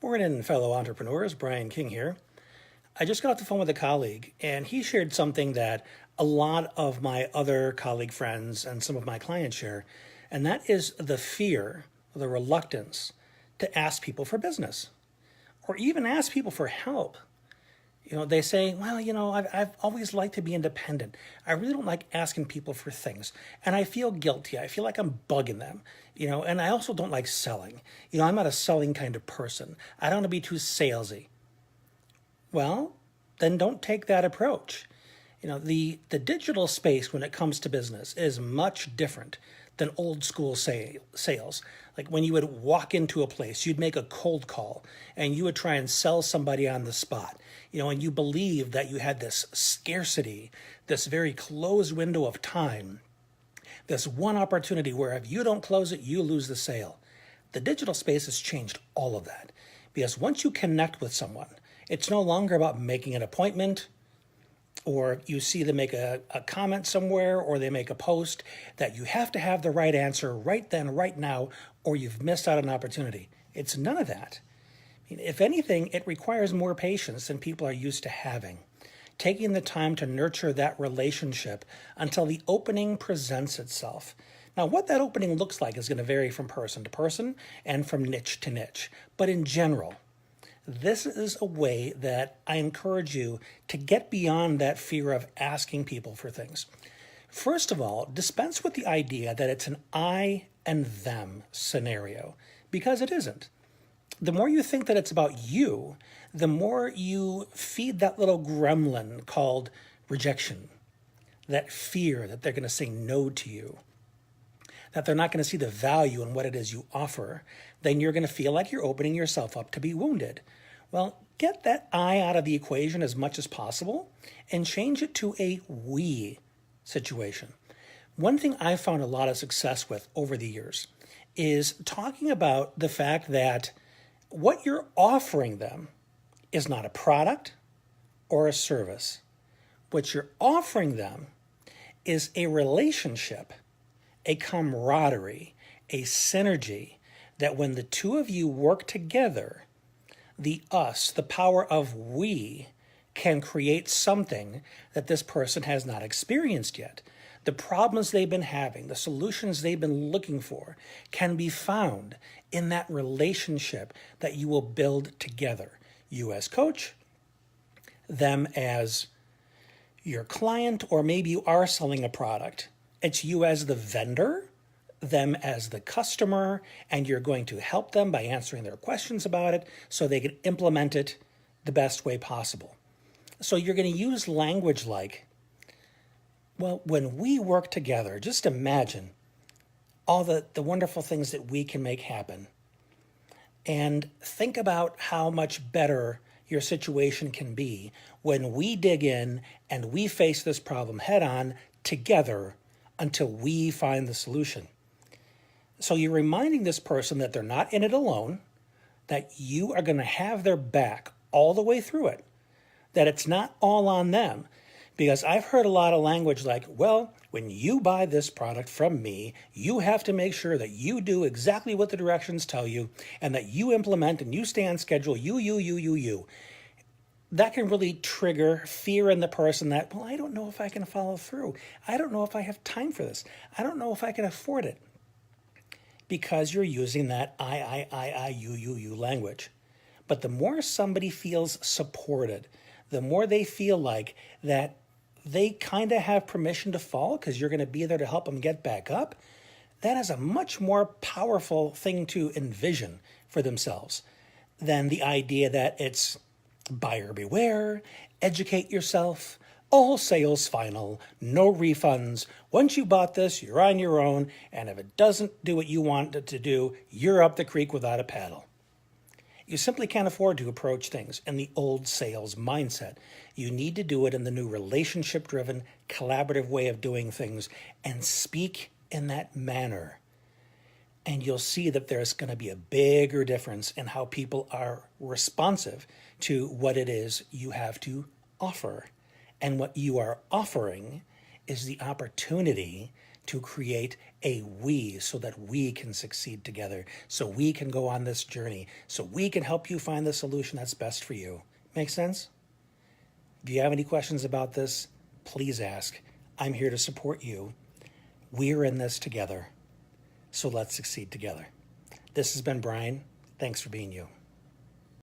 Morning, fellow entrepreneurs. Brian King here. I just got off the phone with a colleague, and he shared something that a lot of my other colleague friends and some of my clients share, and that is the fear, the reluctance to ask people for business or even ask people for help. They say, well, I've always liked to be independent. I really don't like asking people for things. And I feel guilty. I feel like I'm bugging them, and I also don't like selling. I'm not a selling kind of person. I don't want to be too salesy. Well, then don't take that approach. The digital space when it comes to business is much different than old school sales. Like when you would walk into a place, you'd make a cold call and you would try and sell somebody on the spot, and you believed that you had this scarcity, this very closed window of time, this one opportunity where if you don't close it, you lose the sale. The digital space has changed all of that because once you connect with someone, it's no longer about making an appointment, or you see them make a comment somewhere, or they make a post that you have to have the right answer right then, right now, or you've missed out on an opportunity. It's none of that. If anything, it requires more patience than people are used to having. Taking the time to nurture that relationship until the opening presents itself. Now, what that opening looks like is going to vary from person to person and from niche to niche. But in general, this is a way that I encourage you to get beyond that fear of asking people for things. First of all, dispense with the idea that it's an I and them scenario, because it isn't. The more you think that it's about you, the more you feed that little gremlin called rejection, that fear that they're going to say no to you, that they're not going to see the value in what it is you offer. Then you're going to feel like you're opening yourself up to be wounded. Well, get that I out of the equation as much as possible and change it to a we situation. One thing I've found a lot of success with over the years is talking about the fact that what you're offering them is not a product or a service. What you're offering them is a relationship, a camaraderie, a synergy that when the two of you work together, the us, the power of we, can create something that this person has not experienced yet. The problems they've been having, the solutions they've been looking for can be found in that relationship that you will build together. You as coach, them as your client, or maybe you are selling a product. It's you as the vendor, them as the customer, and you're going to help them by answering their questions about it so they can implement it the best way possible. So you're going to use language like, well, when we work together, just imagine all the wonderful things that we can make happen. And think about how much better your situation can be when we dig in and we face this problem head on together until we find the solution. So you're reminding this person that they're not in it alone, that you are going to have their back all the way through it, that it's not all on them. Because I've heard a lot of language like, well, when you buy this product from me, you have to make sure that you do exactly what the directions tell you and that you implement and you stay on schedule, you. That can really trigger fear in the person that, well, I don't know if I can follow through. I don't know if I have time for this. I don't know if I can afford it. Because you're using that you language. But the more somebody feels supported, the more they feel like that they kind of have permission to fall because you're going to be there to help them get back up, that is a much more powerful thing to envision for themselves than the idea that it's buyer beware, educate yourself, all sales final, no refunds. Once you bought this, you're on your own, and if it doesn't do what you want it to do, you're up the creek without a paddle. You simply can't afford to approach things in the old sales mindset. You need to do it in the new relationship-driven, collaborative way of doing things and speak in that manner. And you'll see that there's going to be a bigger difference in how people are responsive to what it is you have to offer. And what you are offering is the opportunity to create a we so that we can succeed together, so we can go on this journey, so we can help you find the solution that's best for you. Make sense? If you have any questions about this, please ask. I'm here to support you. We're in this together, so let's succeed together. This has been Brian. Thanks for being you.